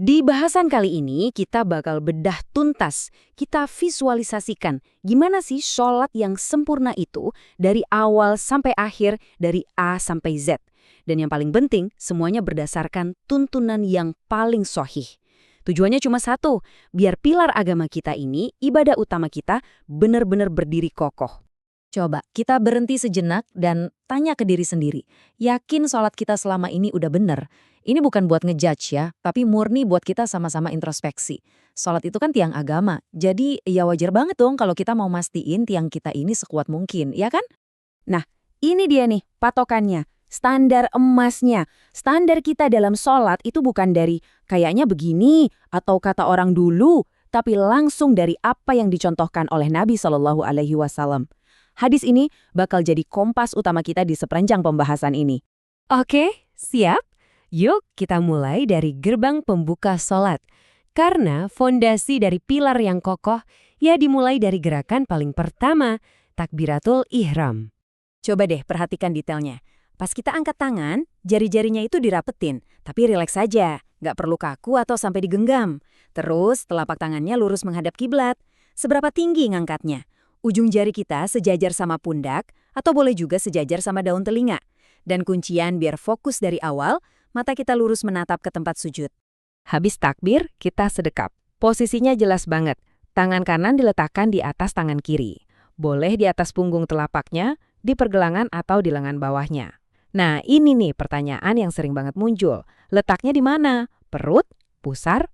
Di bahasan kali ini, kita bakal bedah tuntas. Kita visualisasikan gimana sih sholat yang sempurna itu dari awal sampai akhir, dari A sampai Z. Dan yang paling penting, semuanya berdasarkan tuntunan yang paling sahih. Tujuannya cuma satu, biar pilar agama kita ini, ibadah utama kita, benar-benar berdiri kokoh. Coba kita berhenti sejenak dan tanya ke diri sendiri. Yakin sholat kita selama ini udah bener? Ini bukan buat ngejudge ya, tapi murni buat kita sama-sama introspeksi. Sholat itu kan tiang agama, jadi ya wajar banget dong kalau kita mau mastiin tiang kita ini sekuat mungkin, ya kan? Nah, ini dia nih patokannya, standar emasnya. Standar kita dalam sholat itu bukan dari kayaknya begini atau kata orang dulu, tapi langsung dari apa yang dicontohkan oleh Nabi SAW. Hadis ini bakal jadi kompas utama kita di sepanjang pembahasan ini. Oke, siap? Yuk kita mulai dari gerbang pembuka sholat. Karena fondasi dari pilar yang kokoh, ya dimulai dari gerakan paling pertama, takbiratul ihram. Coba deh perhatikan detailnya. Pas kita angkat tangan, jari-jarinya itu dirapetin, tapi rileks saja, nggak perlu kaku atau sampai digenggam. Terus telapak tangannya lurus menghadap kiblat. Seberapa tinggi ngangkatnya? Ujung jari kita sejajar sama pundak, atau boleh juga sejajar sama daun telinga. Dan kuncian biar fokus dari awal, mata kita lurus menatap ke tempat sujud. Habis takbir, kita sedekap. Posisinya jelas banget. Tangan kanan diletakkan di atas tangan kiri. Boleh di atas punggung telapaknya, di pergelangan atau di lengan bawahnya. Nah, ini nih pertanyaan yang sering banget muncul. Letaknya di mana? Perut? Pusar?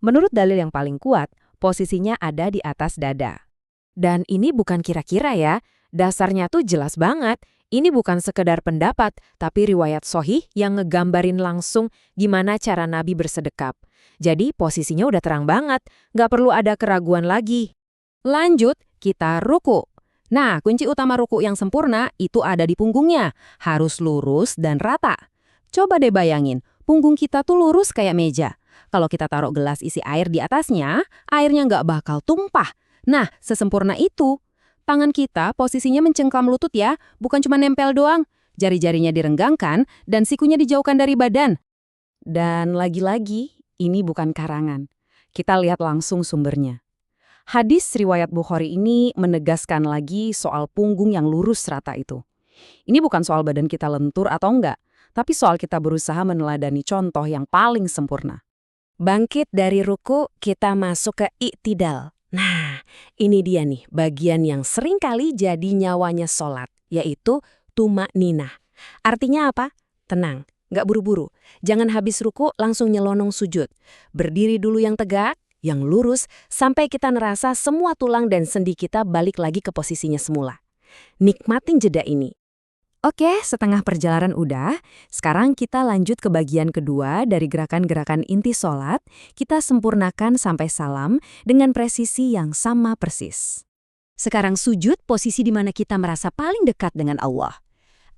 Menurut dalil yang paling kuat, posisinya ada di atas dada. Dan ini bukan kira-kira ya, dasarnya tuh jelas banget. Ini bukan sekedar pendapat, tapi riwayat sahih yang ngegambarin langsung gimana cara Nabi bersedekap. Jadi posisinya udah terang banget, nggak perlu ada keraguan lagi. Lanjut, kita ruku. Nah, kunci utama ruku yang sempurna itu ada di punggungnya, harus lurus dan rata. Coba deh bayangin, punggung kita tuh lurus kayak meja. Kalau kita taruh gelas isi air di atasnya, airnya nggak bakal tumpah. Nah, sesempurna itu. Tangan kita posisinya mencengkram lutut ya, bukan cuma nempel doang. Jari-jarinya direnggangkan dan sikunya dijauhkan dari badan. Dan lagi-lagi, ini bukan karangan. Kita lihat langsung sumbernya. Hadis riwayat Bukhari ini menegaskan lagi soal punggung yang lurus rata itu. Ini bukan soal badan kita lentur atau enggak, tapi soal kita berusaha meneladani contoh yang paling sempurna. Bangkit dari ruku, kita masuk ke i'tidal. Nah, ini dia nih bagian yang sering kali jadi nyawanya sholat, yaitu tumakninah. Artinya apa? Tenang, nggak buru-buru. Jangan habis ruku langsung nyelonong sujud. Berdiri dulu yang tegak, yang lurus, sampai kita ngerasa semua tulang dan sendi kita balik lagi ke posisinya semula. Nikmatin jeda ini. Oke, setengah perjalanan udah. Sekarang kita lanjut ke bagian kedua dari gerakan-gerakan inti sholat. Kita sempurnakan sampai salam dengan presisi yang sama persis. Sekarang sujud, posisi di mana kita merasa paling dekat dengan Allah.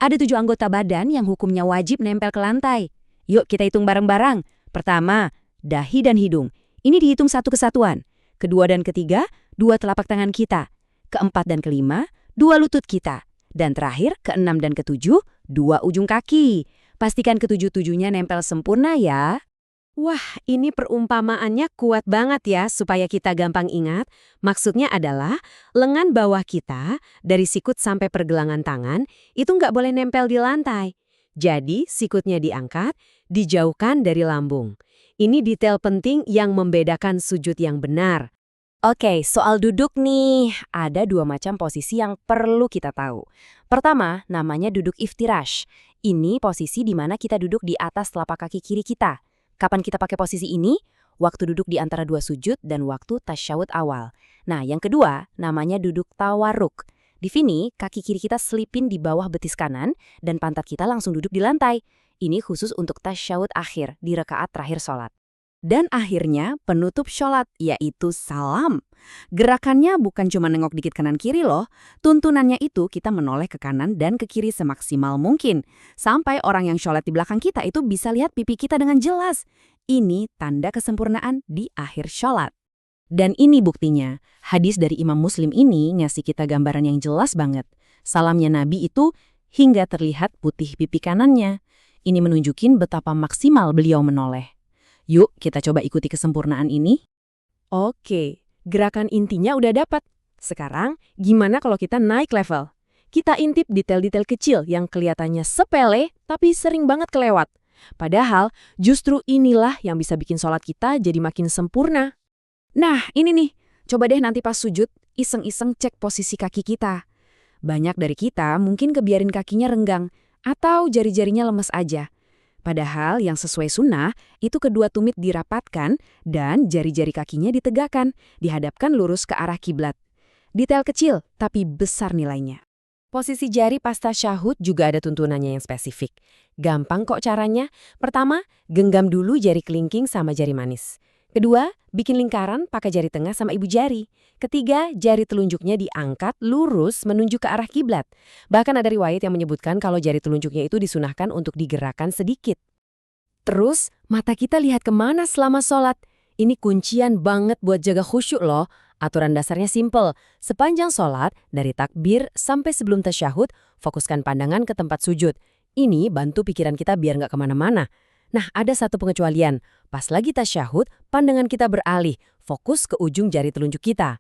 Ada 7 anggota badan yang hukumnya wajib nempel ke lantai. Yuk kita hitung bareng-bareng. Pertama, dahi dan hidung. Ini dihitung satu kesatuan. Kedua dan ketiga, 2 telapak tangan kita. Keempat dan kelima, 2 lutut kita. Dan terakhir, keenam dan ketujuh, 2 ujung kaki. Pastikan ketujuh-tujuhnya nempel sempurna ya. Wah, ini perumpamaannya kuat banget ya supaya kita gampang ingat. Maksudnya adalah lengan bawah kita dari sikut sampai pergelangan tangan itu nggak boleh nempel di lantai. Jadi sikutnya diangkat, dijauhkan dari lambung. Ini detail penting yang membedakan sujud yang benar. Oke, soal duduk nih, ada 2 macam posisi yang perlu kita tahu. Pertama, namanya duduk iftirash. Ini posisi di mana kita duduk di atas telapak kaki kiri kita. Kapan kita pakai posisi ini? Waktu duduk di antara 2 sujud dan waktu tasyahud awal. Nah, yang kedua, namanya duduk tawarruk. Di sini, kaki kiri kita selipin di bawah betis kanan dan pantat kita langsung duduk di lantai. Ini khusus untuk tasyahud akhir di rakaat terakhir sholat. Dan akhirnya penutup sholat, yaitu salam. Gerakannya bukan cuma nengok dikit kanan-kiri loh. Tuntunannya itu kita menoleh ke kanan dan ke kiri semaksimal mungkin. Sampai orang yang sholat di belakang kita itu bisa lihat pipi kita dengan jelas. Ini tanda kesempurnaan di akhir sholat. Dan ini buktinya. Hadis dari Imam Muslim ini ngasih kita gambaran yang jelas banget. Salamnya Nabi itu hingga terlihat putih pipi kanannya. Ini menunjukin betapa maksimal beliau menoleh. Yuk, kita coba ikuti kesempurnaan ini. Oke, gerakan intinya udah dapat. Sekarang, gimana kalau kita naik level? Kita intip detail-detail kecil yang kelihatannya sepele, tapi sering banget kelewat. Padahal, justru inilah yang bisa bikin sholat kita jadi makin sempurna. Nah, ini nih. Coba deh nanti pas sujud, iseng-iseng cek posisi kaki kita. Banyak dari kita mungkin kebiarin kakinya renggang, atau jari-jarinya lemes aja. Padahal yang sesuai sunnah, itu kedua tumit dirapatkan dan jari-jari kakinya ditegakkan, dihadapkan lurus ke arah kiblat. Detail kecil, tapi besar nilainya. Posisi jari pas tasyahud juga ada tuntunannya yang spesifik. Gampang kok caranya. Pertama, genggam dulu jari kelingking sama jari manis. Kedua, bikin lingkaran pakai jari tengah sama ibu jari. Ketiga, jari telunjuknya diangkat lurus menunjuk ke arah kiblat. Bahkan ada riwayat yang menyebutkan kalau jari telunjuknya itu disunahkan untuk digerakkan sedikit. Terus, mata kita lihat kemana selama sholat. Ini kuncian banget buat jaga khusyuk loh. Aturan dasarnya simple. Sepanjang sholat, dari takbir sampai sebelum tasyahud, fokuskan pandangan ke tempat sujud. Ini bantu pikiran kita biar nggak kemana-mana. Nah, ada satu pengecualian. Pas lagi tasyahud, pandangan kita beralih, fokus ke ujung jari telunjuk kita.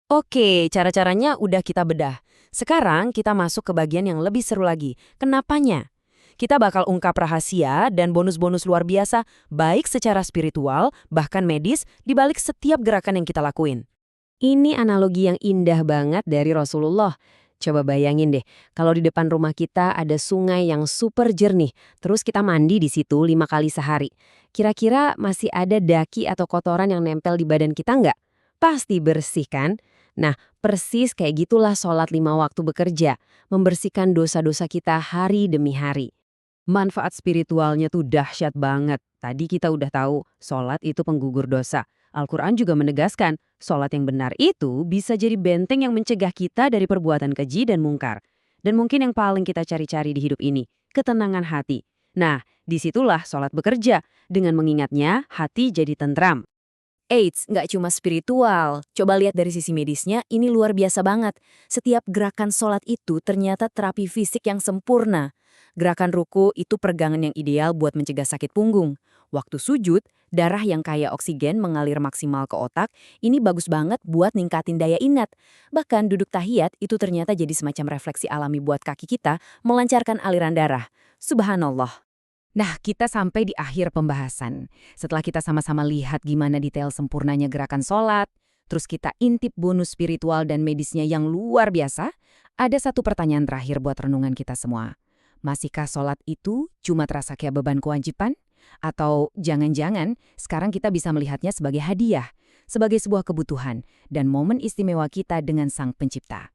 Oke, cara-caranya udah kita bedah. Sekarang kita masuk ke bagian yang lebih seru lagi. Kenapanya? Kita bakal ungkap rahasia dan bonus-bonus luar biasa, baik secara spiritual, bahkan medis, di balik setiap gerakan yang kita lakuin. Ini analogi yang indah banget dari Rasulullah. Coba bayangin deh, kalau di depan rumah kita ada sungai yang super jernih, terus kita mandi di situ 5 kali sehari. Kira-kira masih ada daki atau kotoran yang nempel di badan kita nggak? Pasti bersih kan? Nah, persis kayak gitulah sholat 5 waktu bekerja, membersihkan dosa-dosa kita hari demi hari. Manfaat spiritualnya tuh dahsyat banget. Tadi kita udah tahu, sholat itu penggugur dosa. Al-Quran juga menegaskan, sholat yang benar itu bisa jadi benteng yang mencegah kita dari perbuatan keji dan mungkar. Dan mungkin yang paling kita cari-cari di hidup ini, ketenangan hati. Nah, disitulah sholat bekerja. Dengan mengingatnya, hati jadi tentram. Eits, nggak cuma spiritual. Coba lihat dari sisi medisnya, ini luar biasa banget. Setiap gerakan sholat itu ternyata terapi fisik yang sempurna. Gerakan ruku itu peregangan yang ideal buat mencegah sakit punggung. Waktu sujud, darah yang kaya oksigen mengalir maksimal ke otak, ini bagus banget buat ningkatin daya ingat. Bahkan duduk tahiyat itu ternyata jadi semacam refleksi alami buat kaki kita, melancarkan aliran darah. Subhanallah. Nah, kita sampai di akhir pembahasan. Setelah kita sama-sama lihat gimana detail sempurnanya gerakan sholat, terus kita intip bonus spiritual dan medisnya yang luar biasa, ada satu pertanyaan terakhir buat renungan kita semua. Masihkah sholat itu cuma terasa kayak beban kewajiban? Atau jangan-jangan sekarang kita bisa melihatnya sebagai hadiah, sebagai sebuah kebutuhan, dan momen istimewa kita dengan Sang Pencipta?